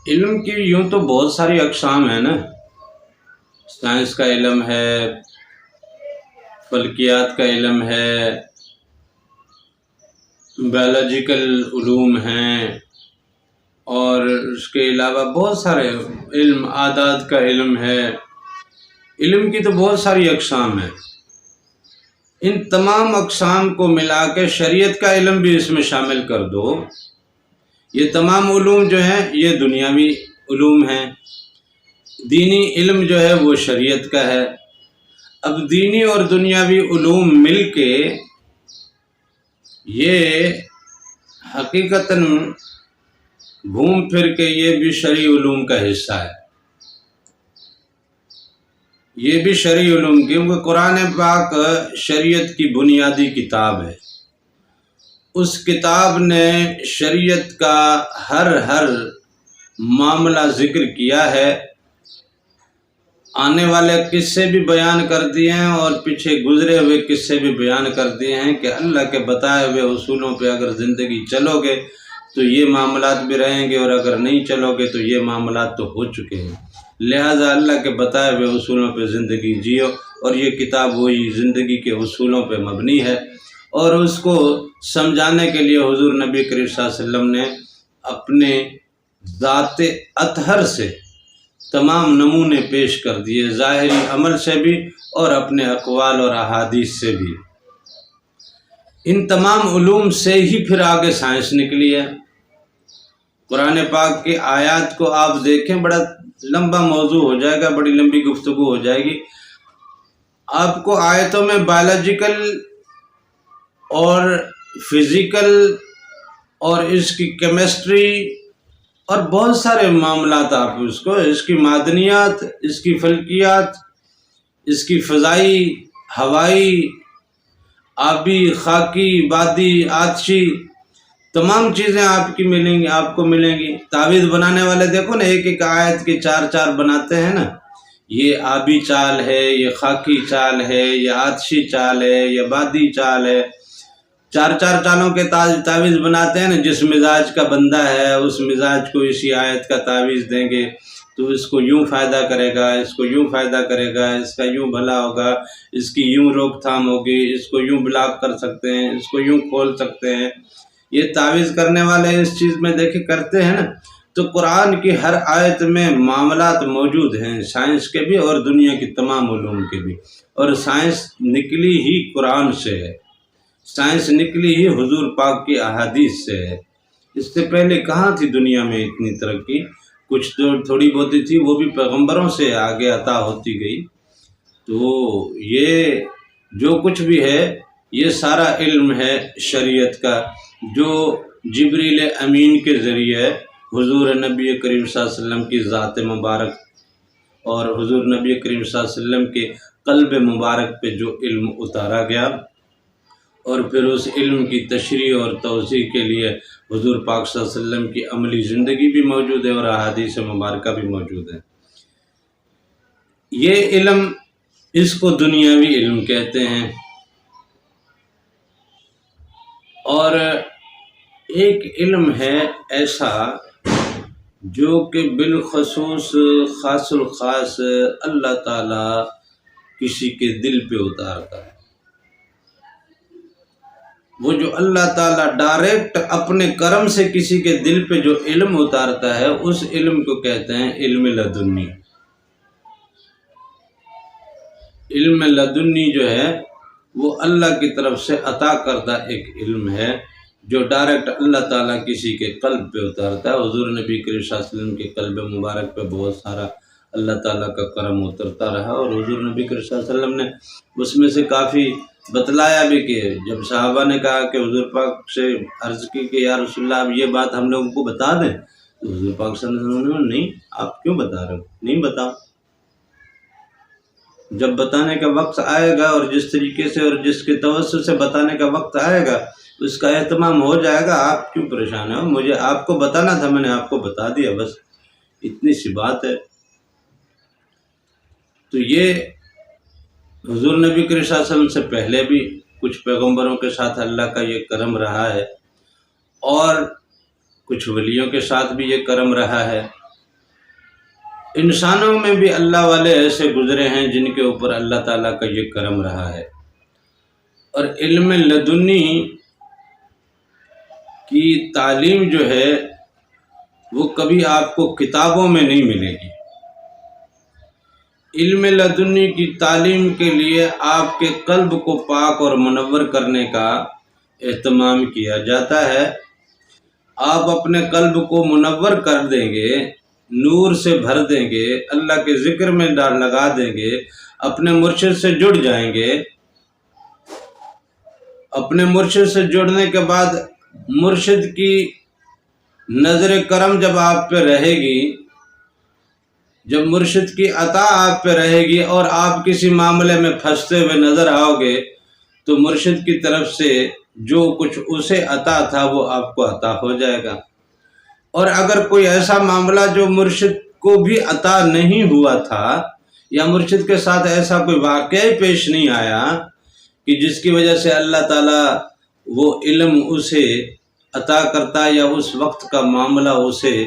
علم کی یوں تو بہت ساری اقسام ہیں نا۔ سائنس کا علم ہے، فلکیات کا علم ہے، بایولوجیکل علوم ہیں، اور اس کے علاوہ بہت سارے علم، اعداد کا علم ہے۔ علم کی تو بہت ساری اقسام ہیں۔ ان تمام اقسام کو ملا کے شریعت کا علم بھی اس میں شامل کر دو۔ یہ تمام علوم جو ہیں یہ دنیاوی علوم ہیں، دینی علم جو ہے وہ شریعت کا ہے۔ اب دینی اور دنیاوی علوم مل کے یہ حقیقتاً گھوم پھر کے یہ بھی شرعی علوم کا حصہ ہے۔ یہ بھی شرعی علوم، کیونکہ قرآن پاک شریعت کی بنیادی کتاب ہے۔ اس کتاب نے شریعت کا ہر معاملہ ذکر کیا ہے، آنے والے قصے بھی بیان کر دیے ہیں اور پیچھے گزرے ہوئے قصے بھی بیان کر دیے ہیں کہ اللہ کے بتائے ہوئے اصولوں پہ اگر زندگی چلو گے تو یہ معاملات بھی رہیں گے، اور اگر نہیں چلو گے تو یہ معاملات تو ہو چکے ہیں۔ لہٰذا اللہ کے بتائے ہوئے اصولوں پہ زندگی جیو، اور یہ کتاب وہی زندگی کے اصولوں پہ مبنی ہے۔ اور اس کو سمجھانے کے لیے حضور نبی کریم صلی اللہ علیہ وسلم نے اپنے ذات اطہر سے تمام نمونے پیش کر دیے، ظاہری عمل سے بھی اور اپنے اقوال اور احادیث سے بھی۔ ان تمام علوم سے ہی پھر آگے سائنس نکلی ہے۔ قرآن پاک کی آیات کو آپ دیکھیں، بڑا لمبا موضوع ہو جائے گا، بڑی لمبی گفتگو ہو جائے گی۔ آپ کو آیتوں میں بایولوجیکل اور فزیکل اور اس کی کیمسٹری اور بہت سارے معاملات، آپ اس کی معدنیات، اس کی فلکیات، اس کی فضائی، ہوائی، آبی، خاکی، بادی، آتشی، تمام چیزیں آپ کو ملیں گی۔ تعویذ بنانے والے دیکھو نا، ایک ایک آیت کے چار بناتے ہیں نا، یہ آبی چال ہے، یہ خاکی چال ہے، یہ آتشی چال ہے، یہ بادی چال ہے۔ چار چالوں کے تعویذ بناتے ہیں نا، جس مزاج کا بندہ ہے اس مزاج کو اسی آیت کا تعویذ دیں گے تو اس کو یوں فائدہ کرے گا، اس کو یوں فائدہ کرے گا، اس کا یوں بھلا ہوگا، اس کی یوں روک تھام ہوگی، اس کو یوں بلاک کر سکتے ہیں، اس کو یوں کھول سکتے ہیں۔ یہ تعویذ کرنے والے اس چیز میں دیکھے کرتے ہیں نا۔ تو قرآن کی ہر آیت میں معاملات موجود ہیں، سائنس کے بھی اور دنیا کی تمام علوم کے بھی۔ اور سائنس نکلی ہی قرآن سے ہے، سائنس نکلی ہی حضور پاک کی احادیث سے ہے۔ اس سے پہلے کہاں تھی دنیا میں اتنی ترقی؟ کچھ تو تھوڑی بہت تھی، وہ بھی پیغمبروں سے آگے عطا ہوتی گئی۔ تو یہ جو کچھ بھی ہے یہ سارا علم ہے شریعت کا، جو جبریل امین کے ذریعے حضور نبی کریم صلی اللہ علیہ وسلم کی ذات مبارک اور حضور نبی کریم صلی اللہ علیہ وسلم کے قلب مبارک پہ جو علم اتارا گیا، اور پھر اس علم کی تشریح اور توضیح کے لیے حضور پاک صلی اللہ علیہ وسلم کی عملی زندگی بھی موجود ہے اور احادیث مبارکہ بھی موجود ہے۔ یہ علم، اس کو دنیاوی علم کہتے ہیں۔ اور ایک علم ہے ایسا جو کہ بالخصوص خاص الخاص اللہ تعالیٰ کسی کے دل پہ اتارتا ہے۔ وہ جو اللہ تعالیٰ ڈائریکٹ اپنے کرم سے کسی کے دل پہ جو علم اتارتا ہے، اس علم کو کہتے ہیں علم لدنی۔ علم لدنی جو ہے وہ اللہ کی طرف سے عطا کردہ ایک علم ہے، جو ڈائریکٹ اللہ تعالیٰ کسی کے قلب پہ اتارتا ہے۔ حضور نبی کریم صلی اللہ علیہ وسلم کے قلب مبارک پہ بہت سارا اللہ تعالیٰ کا کرم اترتا رہا، اور حضور نبی کریم صلی اللہ علیہ وسلم نے اس میں سے کافی بتلایا بھی کہ جب صحابہ نے کہا کہ حضور پاک سے عرض کی کہ یا رسول اللہ، اب یہ بات ہم لوگوں کو بتا دیں، تو حضور پاک صلی اللہ علیہ وسلم نے نہیں، آپ کیوں بتا رہے ہو، نہیں بتاؤ، جب بتانے کا وقت آئے گا اور جس طریقے سے اور جس کے توسط سے بتانے کا وقت آئے گا اس کا اہتمام ہو جائے گا، آپ کیوں پریشان ہو، مجھے آپ کو بتانا تھا، میں نے آپ کو بتا دیا، بس اتنی سی بات ہے۔ تو یہ حضور نبی کریم صلی اللہ علیہ وسلم سے پہلے بھی کچھ پیغمبروں کے ساتھ اللہ کا یہ کرم رہا ہے، اور کچھ ولیوں کے ساتھ بھی یہ کرم رہا ہے۔ انسانوں میں بھی اللہ والے ایسے گزرے ہیں جن کے اوپر اللہ تعالیٰ کا یہ کرم رہا ہے۔ اور علم لدنی کی تعلیم جو ہے وہ کبھی آپ کو کتابوں میں نہیں ملے گی۔ علم لدنی کی تعلیم کے لیے آپ کے قلب کو پاک اور منور کرنے کا اہتمام کیا جاتا ہے۔ آپ اپنے قلب کو منور کر دیں گے، نور سے بھر دیں گے، اللہ کے ذکر میں لگا دیں گے، اپنے مرشد سے جڑ جائیں گے۔ اپنے مرشد سے جڑنے کے بعد مرشد کی نظر کرم جب آپ پہ رہے گی، جب مرشد کی عطا آپ پہ رہے گی اور آپ کسی معاملے میں پھنستے ہوئے نظر آؤ گے تو مرشد کی طرف سے جو کچھ اسے عطا تھا وہ آپ کو عطا ہو جائے گا۔ اور اگر کوئی ایسا معاملہ جو مرشد کو بھی عطا نہیں ہوا تھا یا مرشد کے ساتھ ایسا کوئی واقعہ پیش نہیں آیا کہ جس کی وجہ سے اللہ تعالیٰ وہ علم اسے عطا کرتا یا اس وقت کا معاملہ اسے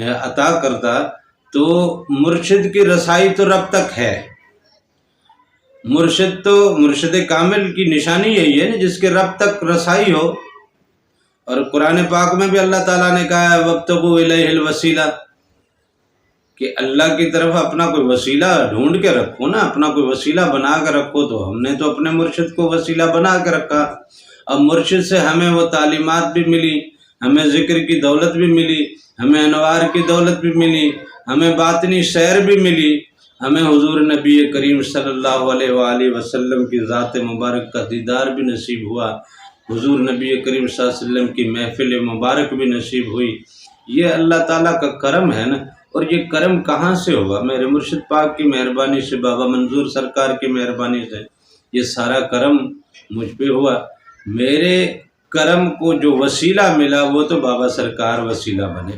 عطا کرتا، تو مرشد کی رسائی تو رب تک ہے۔ مرشد کامل کی نشانی یہی ہے نا جس کے رب تک رسائی ہو۔ اور قرآن پاک میں بھی اللہ تعالیٰ نے کہا ہے وَابْتَغُوا إِلَيْهِ الْوَسِيلَةَ، کہ اللہ کی طرف اپنا کوئی وسیلہ ڈھونڈ کے رکھو نا، اپنا کوئی وسیلہ بنا کے رکھو۔ تو ہم نے تو اپنے مرشد کو وسیلہ بنا کے رکھا۔ اب مرشد سے ہمیں وہ تعلیمات بھی ملی، ہمیں ذکر کی دولت بھی ملی، ہمیں انوار کی دولت بھی ملی، ہمیں باطنی سیر بھی ملی، ہمیں حضور نبی کریم صلی اللہ علیہ وآلہ وسلم کی ذات مبارک کا دیدار بھی نصیب ہوا، حضور نبی کریم صلی اللہ علیہ وسلم کی محفل مبارک بھی نصیب ہوئی۔ یہ اللہ تعالیٰ کا کرم ہے نا۔ اور یہ کرم کہاں سے ہوا؟ میرے مرشد پاک کی مہربانی سے، بابا منظور سرکار کی مہربانی سے یہ سارا کرم مجھ پہ ہوا۔ میرے کرم کو جو وسیلہ ملا وہ تو بابا سرکار وسیلہ بنے۔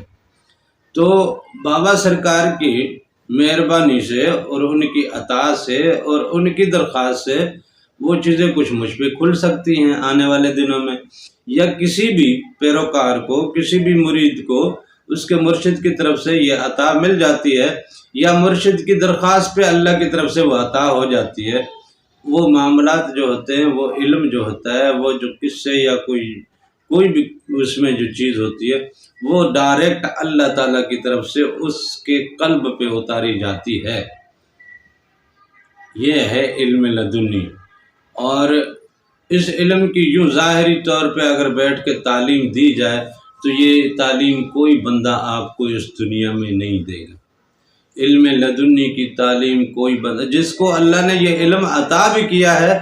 تو بابا سرکار کی مہربانی سے اور ان کی عطا سے اور ان کی درخواست سے وہ چیزیں کچھ مجھ پہ کھل سکتی ہیں آنے والے دنوں میں، یا کسی بھی پیروکار کو، کسی بھی مرید کو اس کے مرشد کی طرف سے یہ عطا مل جاتی ہے، یا مرشد کی درخواست پہ اللہ کی طرف سے وہ عطا ہو جاتی ہے۔ وہ معاملات جو ہوتے ہیں، وہ علم جو ہوتا ہے، وہ جو قصے یا کوئی بھی اس میں جو چیز ہوتی ہے وہ ڈائریکٹ اللہ تعالیٰ کی طرف سے اس کے قلب پہ اتاری جاتی ہے۔ یہ ہے علم لدنی۔ اور اس علم کی یوں ظاہری طور پہ اگر بیٹھ کے تعلیم دی جائے تو یہ تعلیم کوئی بندہ آپ کو اس دنیا میں نہیں دے گا۔ علم لدنی کی تعلیم کوئی بندہ، جس کو اللہ نے یہ علم عطا بھی کیا ہے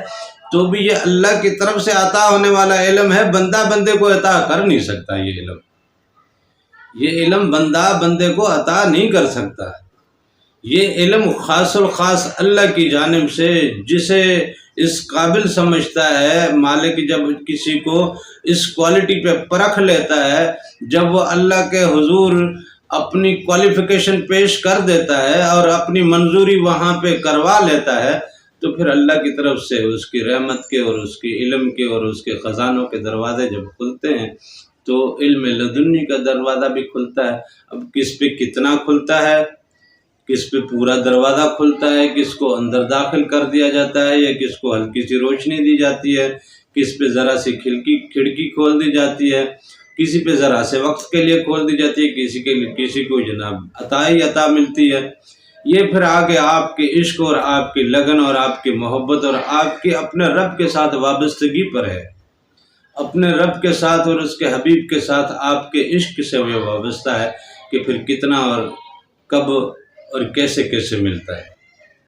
تو بھی یہ اللہ کی طرف سے عطا ہونے والا علم ہے، بندہ بندے کو عطا کر نہیں سکتا۔ یہ علم بندہ بندے کو عطا نہیں کر سکتا۔ یہ علم خاص الخاص اللہ کی جانب سے، جسے اس قابل سمجھتا ہے مالک، جب کسی کو اس کوالٹی پہ پرکھ لیتا ہے، جب وہ اللہ کے حضور اپنی کوالیفیکیشن پیش کر دیتا ہے اور اپنی منظوری وہاں پہ کروا لیتا ہے، تو پھر اللہ کی طرف سے اس کی رحمت کے اور اس کی علم کے اور اس کے خزانوں کے دروازے جب کھلتے ہیں تو علم لدنی کا دروازہ بھی کھلتا ہے۔ اب کس پہ کتنا کھلتا ہے، کس پہ پورا دروازہ کھلتا ہے، کس کو اندر داخل کر دیا جاتا ہے یا کس کو ہلکی سی روشنی دی جاتی ہے، کس پہ ذرا سی کھڑکی کھول دی جاتی ہے، کسی پہ ذرا سے وقت کے لیے کھول دی جاتی ہے، کسی کو جناب عطا ملتی ہے۔ یہ پھر آگے آپ کے عشق اور آپ کی لگن اور آپ کی محبت اور آپ کے اپنے رب کے ساتھ وابستگی پر ہے۔ اپنے رب کے ساتھ اور اس کے حبیب کے ساتھ آپ کے عشق سے وہ وابستہ ہے کہ پھر کتنا اور کب اور کیسے ملتا ہے۔